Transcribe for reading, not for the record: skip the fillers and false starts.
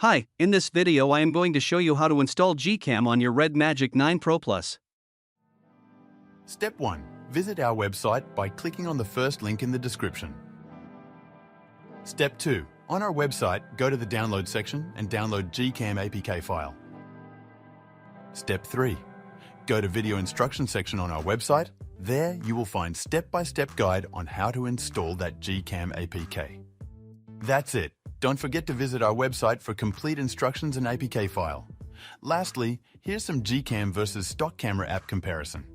Hi, in this video I am going to show you how to install GCam on your Red Magic 9 Pro Plus. Step 1. Visit our website by clicking on the first link in the description. Step 2. On our website, go to the download section and download GCam APK file. Step 3. Go to video instruction section on our website. There you will find step-by-step guide on how to install that GCam APK. That's it. Don't forget to visit our website for complete instructions and APK file. Lastly, here's some GCam versus stock camera app comparison.